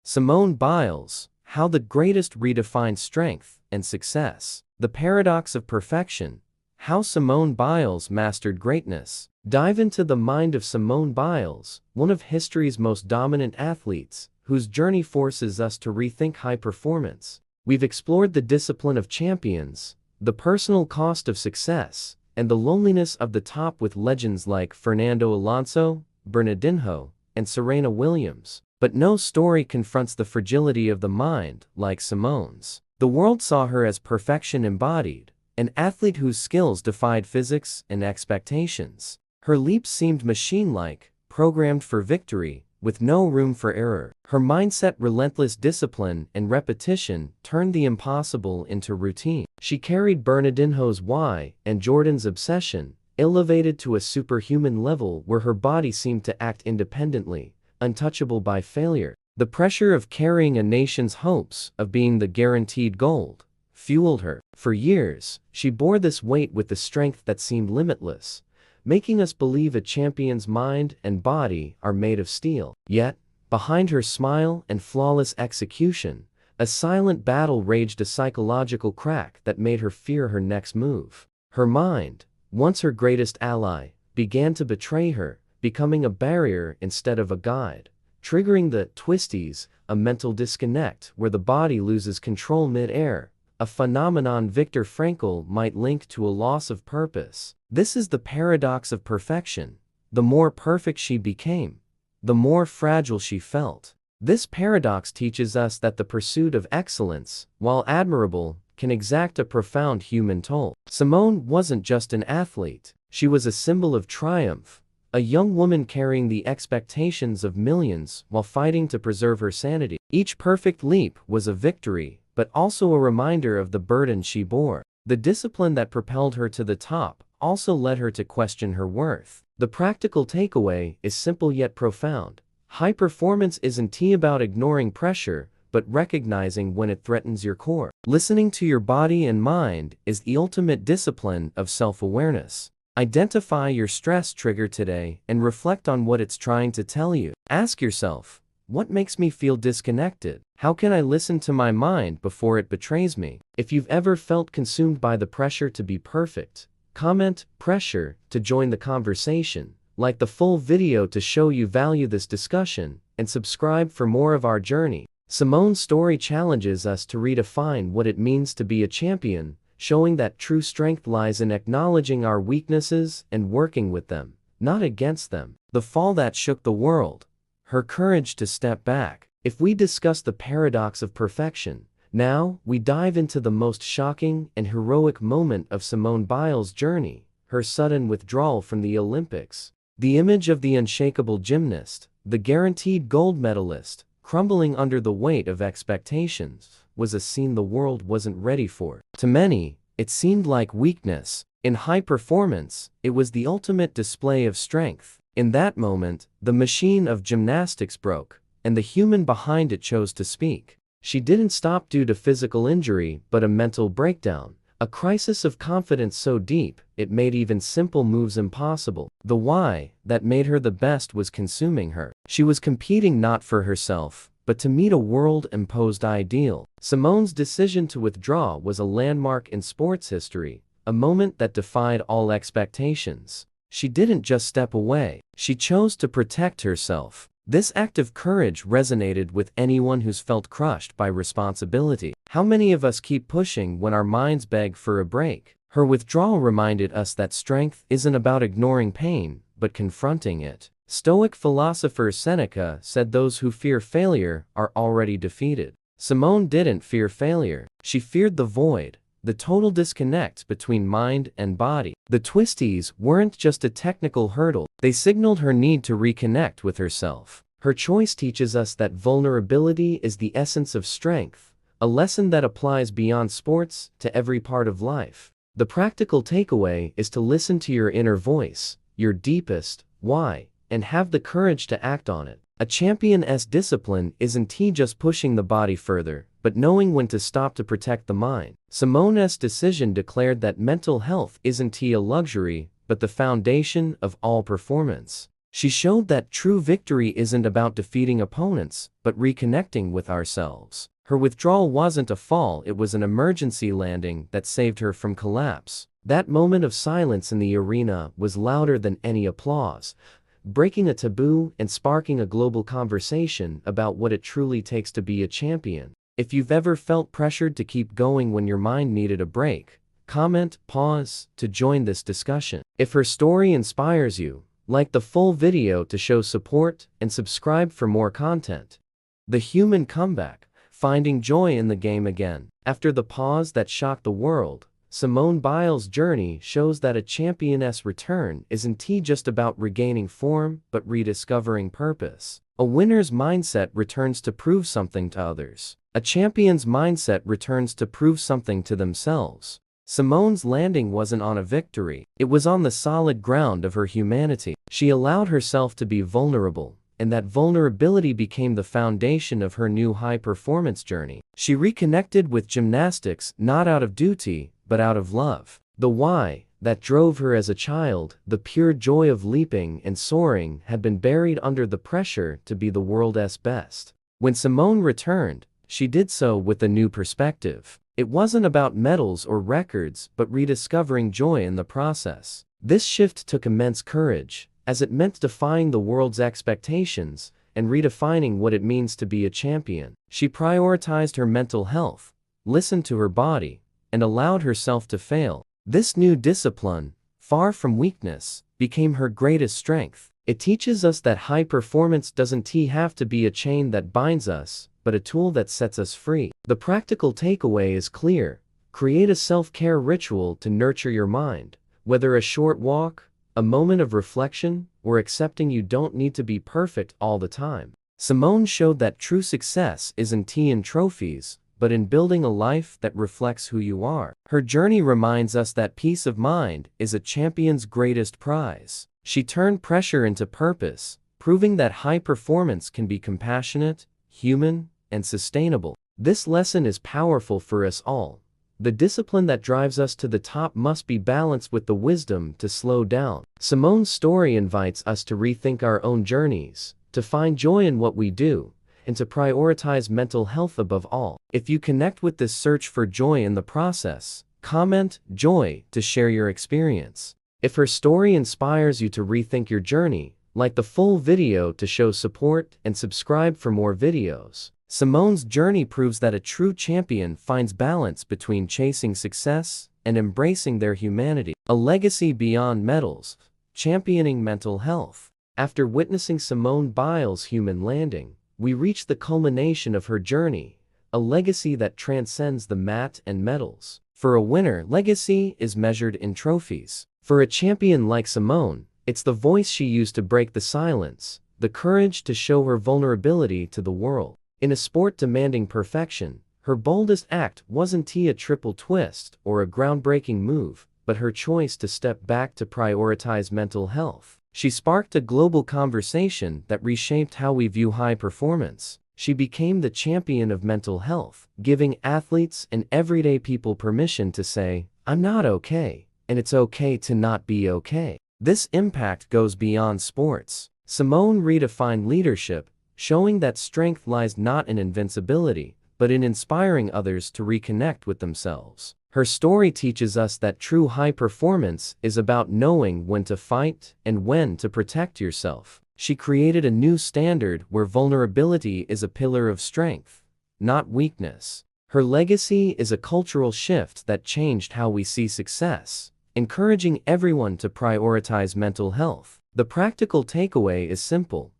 Simone Biles, How the Greatest Redefined Strength and Success. The Paradox of Perfection. How Simone Biles Mastered Greatness. Dive into the mind of Simone Biles, one of history's most dominant athletes, whose journey forces us to rethink high performance. We've explored the discipline of champions, the personal cost of success, and the loneliness of the top with legends like Fernando Alonso, Bernardinho, and Serena Williams. But no story confronts the fragility of the mind like Simone's. The world saw her as perfection embodied, an athlete whose skills defied physics and expectations. Her leaps seemed machine-like, programmed for victory, with no room for error. Her mindset, relentless discipline and repetition, turned the impossible into routine. She carried Bernardinho's why and Jordan's obsession, elevated to a superhuman level where her body seemed to act independently, untouchable by failure. The pressure of carrying a nation's hopes of being the guaranteed gold fueled her. For years, she bore this weight with the strength that seemed limitless, making us believe a champion's mind and body are made of steel. Yet, behind her smile and flawless execution, a silent battle raged, a psychological crack that made her fear her next move. Her mind, once her greatest ally, began to betray her, becoming a barrier instead of a guide, triggering the twisties, a mental disconnect where the body loses control mid-air, a phenomenon Viktor Frankl might link to a loss of purpose. This is the paradox of perfection. The more perfect she became, the more fragile she felt. This paradox teaches us that the pursuit of excellence, while admirable, can exact a profound human toll. Simone wasn't just an athlete, she was a symbol of triumph, a young woman carrying the expectations of millions while fighting to preserve her sanity. Each perfect leap was a victory, but also a reminder of the burden she bore. The discipline that propelled her to the top also led her to question her worth. The practical takeaway is simple yet profound. High performance isn't about ignoring pressure, but recognizing when it threatens your core. Listening to your body and mind is the ultimate discipline of self-awareness. Identify your stress trigger today and reflect on what it's trying to tell you. Ask yourself, what makes me feel disconnected? How can I listen to my mind before it betrays me? If you've ever felt consumed by the pressure to be perfect, comment "pressure" to join the conversation, like the full video to show you value this discussion, and subscribe for more of our journey. Simone's story challenges us to redefine what it means to be a champion, showing that true strength lies in acknowledging our weaknesses and working with them, not against them. The fall that shook the world. Her courage to step back. If we discuss the paradox of perfection, now we dive into the most shocking and heroic moment of Simone Biles' journey, her sudden withdrawal from the Olympics. The image of the unshakable gymnast, the guaranteed gold medalist, crumbling under the weight of expectations, was a scene the world wasn't ready for. To many, it seemed like weakness. In high performance, it was the ultimate display of strength. In that moment, the machine of gymnastics broke, and the human behind it chose to speak. She didn't stop due to physical injury, but a mental breakdown, a crisis of confidence so deep, it made even simple moves impossible. The why that made her the best was consuming her. She was competing not for herself, but to meet a world-imposed ideal. Simone's decision to withdraw was a landmark in sports history, a moment that defied all expectations. She didn't just step away, she chose to protect herself. This act of courage resonated with anyone who's felt crushed by responsibility. How many of us keep pushing when our minds beg for a break? Her withdrawal reminded us that strength isn't about ignoring pain, but confronting it. Stoic philosopher Seneca said those who fear failure are already defeated. Simone didn't fear failure. She feared the void, the total disconnect between mind and body. The twisties weren't just a technical hurdle, they signaled her need to reconnect with herself. Her choice teaches us that vulnerability is the essence of strength, a lesson that applies beyond sports to every part of life. The practical takeaway is to listen to your inner voice, your deepest why, and have the courage to act on it. A champion's discipline isn't just pushing the body further, but knowing when to stop to protect the mind. Simone's decision declared that mental health isn't a luxury, but the foundation of all performance. She showed that true victory isn't about defeating opponents, but reconnecting with ourselves. Her withdrawal wasn't a fall, it was an emergency landing that saved her from collapse. That moment of silence in the arena was louder than any applause, breaking a taboo and sparking a global conversation about what it truly takes to be a champion. If you've ever felt pressured to keep going when your mind needed a break, comment, pause, to join this discussion. If her story inspires you, like the full video to show support and subscribe for more content. The human comeback, finding joy in the game again. After the pause that shocked the world, Simone Biles' journey shows that a championess return isn't just about regaining form, but rediscovering purpose. A winner's mindset returns to prove something to others. A champion's mindset returns to prove something to themselves. Simone's landing wasn't on a victory, it was on the solid ground of her humanity. She allowed herself to be vulnerable, and that vulnerability became the foundation of her new high-performance journey. She reconnected with gymnastics not out of duty, but out of love. The why that drove her as a child, the pure joy of leaping and soaring, had been buried under the pressure to be the world's best. When Simone returned, she did so with a new perspective. It wasn't about medals or records, but rediscovering joy in the process. This shift took immense courage, as it meant defying the world's expectations and redefining what it means to be a champion. She prioritized her mental health, listened to her body, and allowed herself to fail. This new discipline, far from weakness, became her greatest strength. It teaches us that high performance doesn't have to be a chain that binds us, but a tool that sets us free. The practical takeaway is clear. Create a self-care ritual to nurture your mind, whether a short walk, a moment of reflection, or accepting you don't need to be perfect all the time. Simone showed that true success isn't in trophies, but in building a life that reflects who you are. Her journey reminds us that peace of mind is a champion's greatest prize. She turned pressure into purpose, proving that high performance can be compassionate, human, and sustainable. This lesson is powerful for us all. The discipline that drives us to the top must be balanced with the wisdom to slow down. Simone's story invites us to rethink our own journeys, to find joy in what we do, and to prioritize mental health above all. If you connect with this search for joy in the process, comment "joy" to share your experience. If her story inspires you to rethink your journey, like the full video to show support and subscribe for more videos. Simone's journey proves that a true champion finds balance between chasing success and embracing their humanity. A legacy beyond medals, championing mental health. After witnessing Simone Biles' human landing, we reach the culmination of her journey, a legacy that transcends the mat and medals. For a winner, legacy is measured in trophies. For a champion like Simone, it's the voice she used to break the silence, the courage to show her vulnerability to the world. In a sport demanding perfection, her boldest act wasn't a triple twist or a groundbreaking move, but her choice to step back to prioritize mental health. She sparked a global conversation that reshaped how we view high performance. She became the champion of mental health, giving athletes and everyday people permission to say, "I'm not okay, and it's okay to not be okay." This impact goes beyond sports. Simone redefined leadership, showing that strength lies not in invincibility, but in inspiring others to reconnect with themselves. Her story teaches us that true high performance is about knowing when to fight and when to protect yourself. She created a new standard where vulnerability is a pillar of strength, not weakness. Her legacy is a cultural shift that changed how we see success, encouraging everyone to prioritize mental health. The practical takeaway is simple.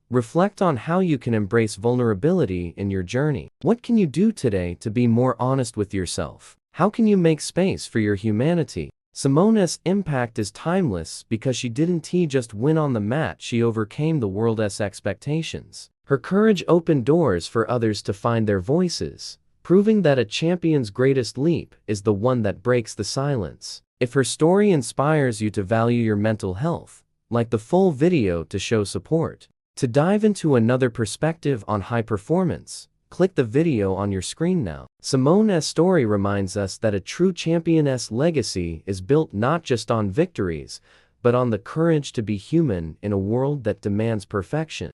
Reflect on how you can embrace vulnerability in your journey. What can you do today to be more honest with yourself? How can you make space for your humanity? Simone's impact is timeless because she didn't just win on the mat, she overcame the world's expectations. Her courage opened doors for others to find their voices, proving that a champion's greatest leap is the one that breaks the silence. If her story inspires you to value your mental health, like the full video to show support. To dive into another perspective on high performance, click the video on your screen now. Simone's story reminds us that a true championess legacy is built not just on victories, but on the courage to be human in a world that demands perfection.